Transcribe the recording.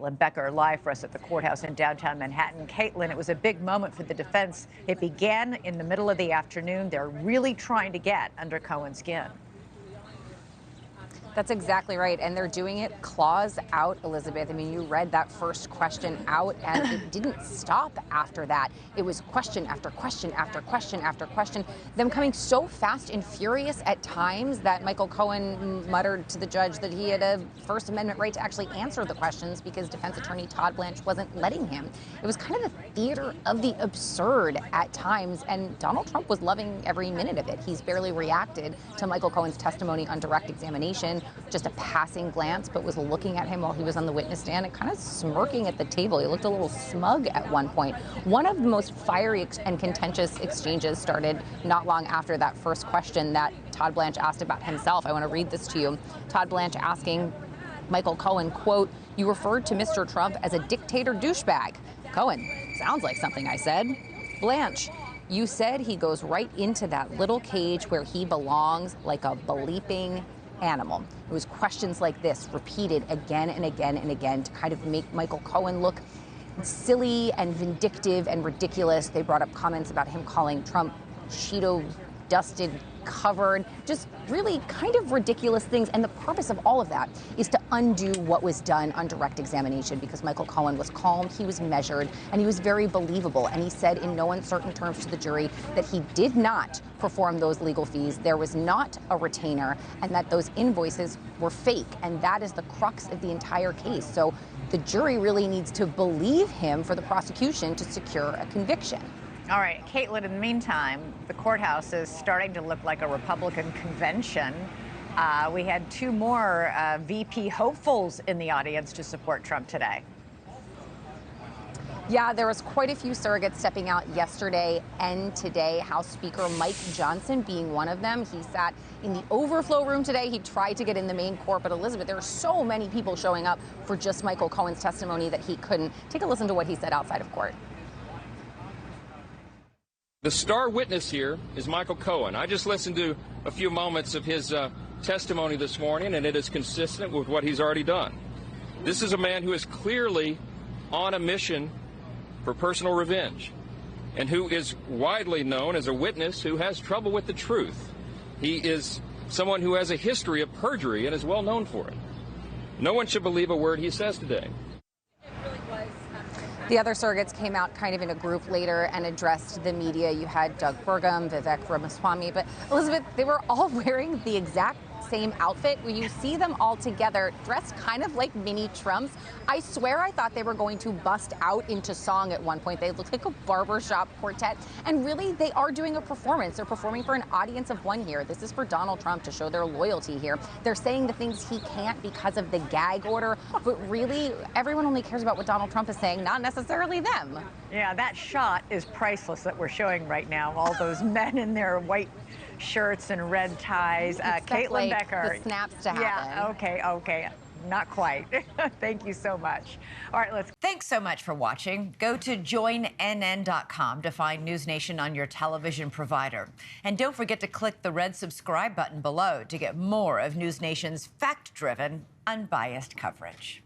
Caitlyn Becker live for us at the courthouse in downtown Manhattan. Caitlyn, it was a big moment for the defense. It began in the middle of the afternoon. They're really trying to get under Cohen's skin. That's exactly right. And they're doing it claws out, Elizabeth. I mean, you read that first question out, and it didn't stop after that. It was question after question after question after question, them coming so fast and furious at times that Michael Cohen muttered to the judge that he had a First Amendment right to actually answer the questions because defense attorney Todd Blanche wasn't letting him. It was kind of the theater of the absurd at times, and Donald Trump was loving every minute of it. He's barely reacted to Michael Cohen's testimony on direct examination. Just a passing glance, but was looking at him while he was on the witness stand and kind of smirking at the table. He looked a little smug at one point. One of the most fiery and contentious exchanges started not long after that first question that Todd Blanche asked about himself. I want to read this to you. Todd Blanche asking Michael Cohen, quote, "You referred to Mr. Trump as a dictator douchebag." Cohen, "Sounds like something I said." Blanche, "You said he goes right into that little cage where he belongs like a bleeping animal." It was questions like this repeated again and again and again to kind of make Michael Cohen look silly and vindictive and ridiculous. They brought up comments about him calling Trump Cheeto dusted covered, just really kind of ridiculous things. And the purpose of all of that is to undo what was done on direct examination, because Michael Cohen was calm, he was measured, and he was very believable. And he said in no uncertain terms to the jury that he did not perform those legal fees, there was not a retainer, and that those invoices were fake. And that is the crux of the entire case. So the jury really needs to believe him for the prosecution to secure a conviction. All right, Caitlyn, in the meantime, the courthouse is starting to look like a Republican convention. We had two more VP hopefuls in the audience to support Trump today. Yeah, there was quite a few surrogates stepping out yesterday and today. House Speaker Mike Johnson being one of them. He sat in the overflow room today. He tried to get in the main court, but Elizabeth, there are so many people showing up for just Michael Cohen's testimony that he couldn't. Take a listen to what he said outside of court. The star witness here is Michael Cohen. I just listened to a few moments of his testimony this morning, and it is consistent with what he's already done. This is a man who is clearly on a mission for personal revenge, and who is widely known as a witness who has trouble with the truth. He is someone who has a history of perjury and is well known for it. No one should believe a word he says today. The other surrogates came out kind of in a group later and addressed the media. You had Doug Burgum, Vivek Ramaswamy, but Elizabeth, they were all wearing the exact same outfit. When you see them all together, dressed kind of like mini Trumps, I swear I thought they were going to bust out into song at one point. They looked like a barbershop quartet, and really they are doing a performance. They're performing for an audience of one here. This is for Donald Trump to show their loyalty here. They're saying the things he can't because of the gag order, but really everyone only cares about what Donald Trump is saying, not necessarily them. Yeah, that shot is priceless that we're showing right now. All those men in their white shirts and red ties. Caitlyn Becker. The snaps to happen. Yeah, okay. Not quite. Thank you so much. All right, Thanks so much for watching. Go to joinnn.com to find NewsNation on your television provider. And don't forget to click the red subscribe button below to get more of NewsNation's fact-driven, unbiased coverage.